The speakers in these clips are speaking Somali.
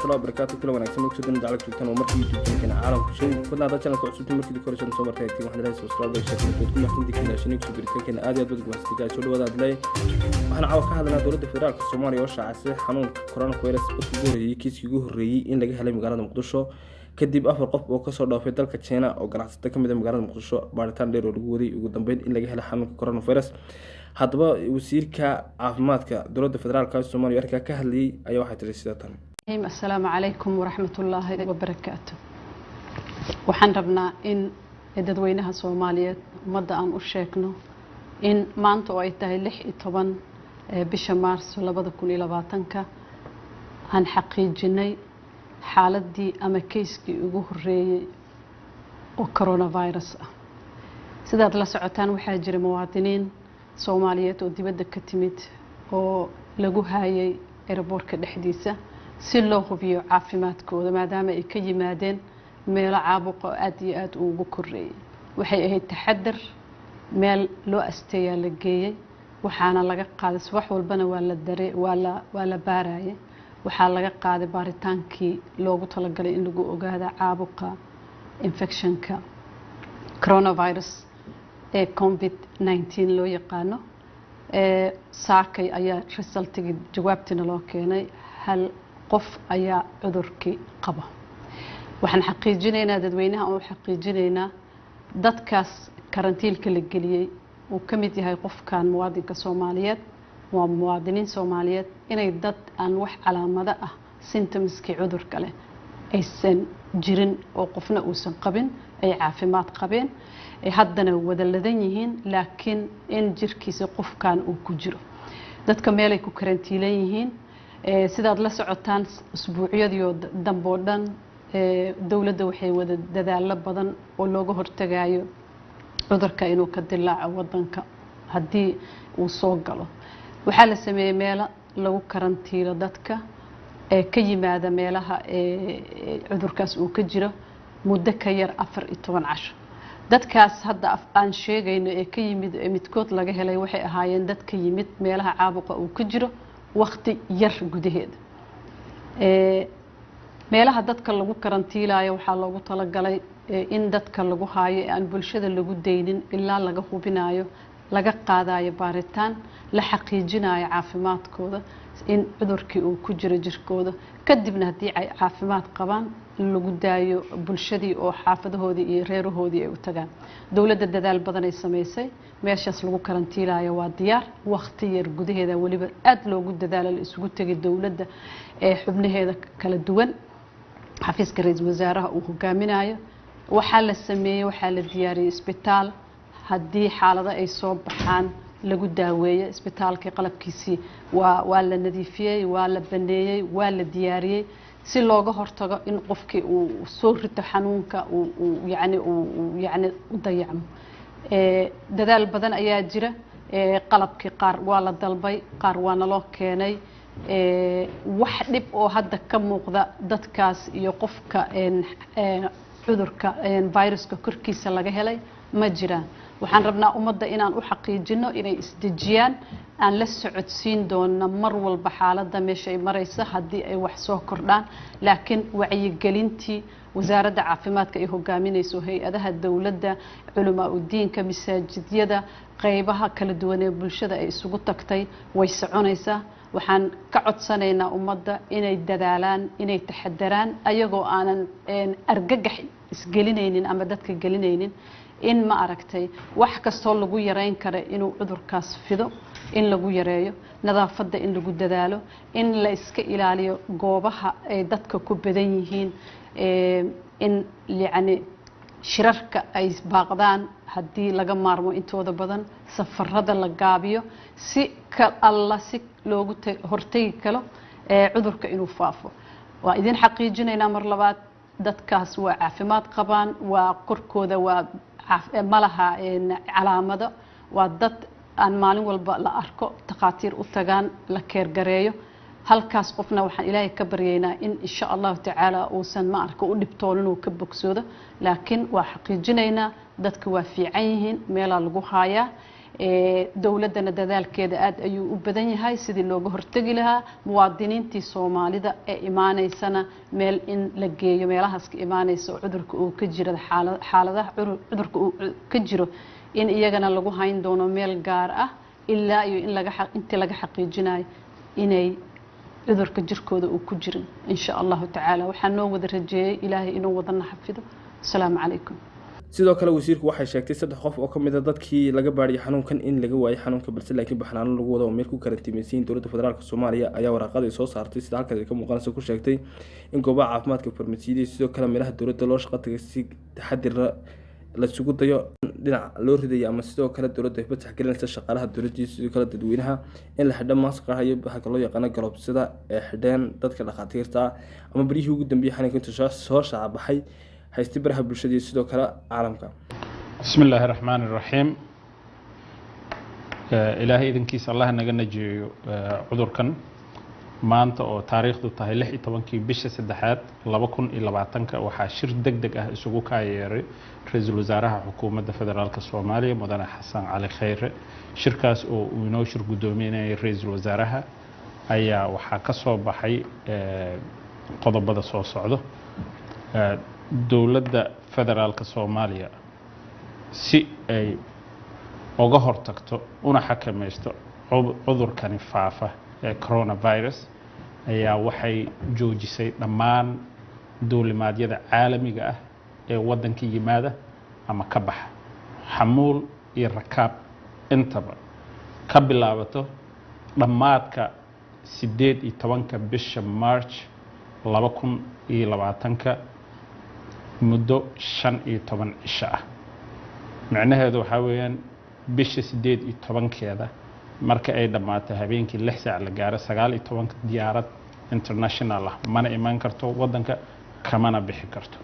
الله وبركاته كل وانا اكسمك سودان دعلك جوجتان ومركي يوتيوب كان عالم شيء كنا هذا channel كعسوتي مركي كورشن سو مرتين واحد راي سبسكرايب شكل كنت ما تندي كنا شنو كبرتين كان عادي ادود واستيقاظ سو دhowaad adlay waxaan caaw ka hadalnaa dawladda federaalka Soomaaliya oo shaacay xanuunka coronavirus oo kiiskii ugu horeeyay in laga helay magaalada Muqdisho kadib afar qof oo ka soo dhaafay dalka China oo ganacsato ka mid ah magaalada Muqdisho baaritaan dheer oo lagu waday ugu dambeyn in laga helay xanuunka coronavirus haddaba wasiirka caafimaadka dawladda federaalka Soomaaliya arka ka hadlay ayaa waxa tiri sidatan السلام عليكم ورحمة الله وبركاته waxaan rabnaa in dadweynaha Soomaaliyeed umada aan u sheegno in maanta oo ay tahay 16 bisha Maarso 2020 aan xaqiijinay xaaladii ama keyskii ugu horeeyay oo coronavirus ah sidaad la socotaan waxaa jira muwaadiniin Soomaaliyeed oo dibadda ka timid oo lagu hayay airportka dhexdiisa si loo hubiyo caafimaadkooda maadaama ay ka yimaadeen meel caabuq aad iyo aad ugu koreeyay waxay ahayd taxadar meel loo asteeyaa la geeyay waxaana laga qaaday wax walbana waa la baarayay waxaa laga qaaday baaritaankii loogu talagalay in lagu ogaado caabuqa infectionka coronavirus ee COVID-19 loo yaqaano saakay ayaa resultigi jawaabtina loo keenay hal qof ayaa cudurkii qaba waxaan xaqiijinaynaa dadweynaha oo xaqiijinaynaa dadkaas karantiilka la geliyay oo kamid yahay qofkan muwaadinka Soomaaliyeed waa muwaadiniin Soomaaliyeed inay dad aan wax calaamado ah symptomski cudurka leh aysan jirin oo qofna uusan qabin ay caafimaad qabeen ay haddana wada ladan yihiin laakiin in jirkiisa qofkan uu ku jiro dadka meel ay ku karantiilan yihiin sidaad la socotaan usbuucyadii dambe oo dhan dawladda waxay wada dadaalo badan oo looga hortagayo cudurka inuu ka dilaaco wadanka hadii uu soo galo waxaa la sameeyay meel lagu karantiilo dadka ka yimaada meelaha cudurkaas uu ka jiro muddo ka yar 14 casho dadkaas hadda aan sheegayno ee ka yimid midkood laga helay waxay ahaayeen dad ka yimid meelaha caabuqa uu ka jiro waqti yar gudaheeda meelaha dadka lagu karantiilaayo waxaa loogu talagalay in dadka lagu haayo aan bulshada lagu deynin ilaa laga hubinayo laga qaadayo baaritaan la xaqiijinayo caafimaadkooda in cudurkii uu ku jiro jirkooda kadibna hadii ay caafimaad qabaan lagu daayo bulshadii oo xaafadahoodii iyo reerahoodii ay u tagaan dawladda dadaal badan ay sameysay meeshaas lagu karantiilaayo waa diyaar waqti yar gudaheeda waliba aad loogu dadaalo la isugu tagay dawladda ee xubnaheeda kala duwan xafiiska ra'iisul wasaaraha uu hogaaminayo waxaa la sameeyay waxaa la diyaariyay isbitaal hadii xaalado ay soo baxaan lagu daaweeyo isbitaalka qalabkiisii waa la nadiifiyay waa la baneeyay waa la diyaariyay si looga hortago in qofkii uu soo rito xanuunka uu yani u dayacmo dadaal badan ayaa jira qalabkii qaar waa la dalbay qaar waa naloo keenay wax dhib oo hadda ka muuqda dadkaas iyo qofka cudurka viruska korkiisa laga helay ma jiraan waxaan rabnaa ummadda inaan u xaqiijino inay isdejiyaan aan la socodsiin doona mar walba xaaladda meesha ay maraysa hadii ay wax soo kordhaan laakiin wacyigelintii wasaaradda caafimaadka ay hogaaminayso hay'adaha dawladda culamaa u diinka masaajidyada qaybaha kala duwan ee bulshada ay isugu tagtay way soconaysaa waxaan ka codsanaynaa ummadda inay dadaalaan inay taxadaraan ayagoo aanan argagax isgelinaynin ama dadka gelinaynin in ma aragtay wax kastoo lagu yareyn karo inuu cudurkaas fido in lagu yareeyo nadaafadda in lagu dadaalo in la iska ilaaliyo goobaha ay dadka ku badan yihiin in yani shirarka ay baaqdaan hadii laga maarmo intooda badan safarada la gaabiyo si alla si loogu hortagi karo cudurka inuu faafo waa idin xaqiijinaynaa mar labaad dadkaas waa caafimaad qabaan waa korkooda waa malaha calaamado waa dad aan maalin walba la arko taqaatiir u tagaan la keergareeyo halkaas qofna waxaan ilaahay ka baryaynaa in insha Allah tacaala uusan ma arko u dhibtoonin oo ka bogsoodo laakiin waa xaqiijinaynaa dadka waa fiican yihiin meela lagu haayaa dowladana dadaalkeeda aad ayuu u badan yahay sidii looga hortagi lahaa muwaadiniintii Soomaalida ee imaanaysana meel in la geeyo meelahaas ka imaanayso cudurka uu ka jiro xaaladaha cudurka uu ka jiro in iyagana lagu hayn doono meel gaar ah ilaa iyo in intii laga xaqiijinayo inay cudurka jirkooda uu ku jirin insha Allah ta'ala waxaan noo wada rajeeyay Ilaahay inuu wadana xafido assalaamu calaykum sidoo kale wasiirku waxay sheegtay 3 qof oo kamid ah dadkii laga baariyay xanuunkan in laga waayay xanuunka balse laakiin baxnaano lagu wado meel ku karantiimaysiin dowladda federaalka Soomaaliya ayaa warqad ay soo saartay sida halka ay ka muuqanayso ku sheegtay in goobaha caafimaadka farmasiyeed sidoo kale meelaha dowladda loo shaqo tagay si taxadir la sugu dayo dhinac loo riday ama sidoo kale dowladda ay fasax galinaysa shaqaalaha dowladda sidoo kale dadweynaha in la xidho maaska iyo waxa loo yaqaan galobsida ee xidheen dadka dhaqaatiirta ama barihii ugu dambeeyay xanuunka soo shaabaxay haysti baraha bulshada sidoo kale caalamka bismillaahir rahmaanir rahiim ilaahay idinkiisa Allah naga najiyo cudurkan maanta oo taariikhdu tahay 16 bisha 3 2020 waxa shir degdeg ah isugu kaayeeray ra'iisul wasaaraha xukuumadda federaalka Soomaaliya mudane Xasan Cali Khayre shirkaas oo uu inoo shir gudoominayay ra'iisul wasaaraha ayaa waxa ka soo baxay qodobada soo socdo dowladda federaalka Soomaaliya si ay uga hortagto una xakamaysto cudurkan faafa ee coronavirus ayaa waxay joojisay dhammaan duulimaadyada caalamiga ah ee wadanka yimaada ama ka baxa xamuul iyo rakaab intaba ka bilaabato dhamaadka 18 bisha March 2020 muddo 15 cisho ah macnaheedu waxa weeyaan bisha 18keeda marka ay dhamaato habeenkii 6 saac la gaaro 19 diyaarad international ah mana iman karto wadanka kamana bixi karto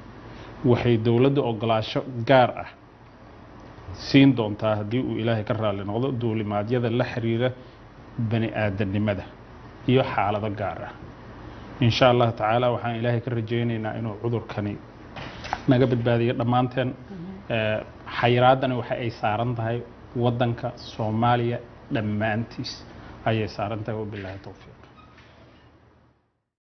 waxay dawladdu ogolaasho gaar ah siin doontaa hadii uu Ilaahay ka raali noqdo duulimaadyada la xiriira bani aadanimada iyo xaalado gaar ah insha Allah ta'ala waxaan Ilaahay ka rajaynaynaa inuu cudurkani naga badbaadiyo dhamaanteen xayiraadana waxa ay saaran tahay wadanka Soomaaliya dhammaantiis ayay saaran tahay wabillahi tawfiiq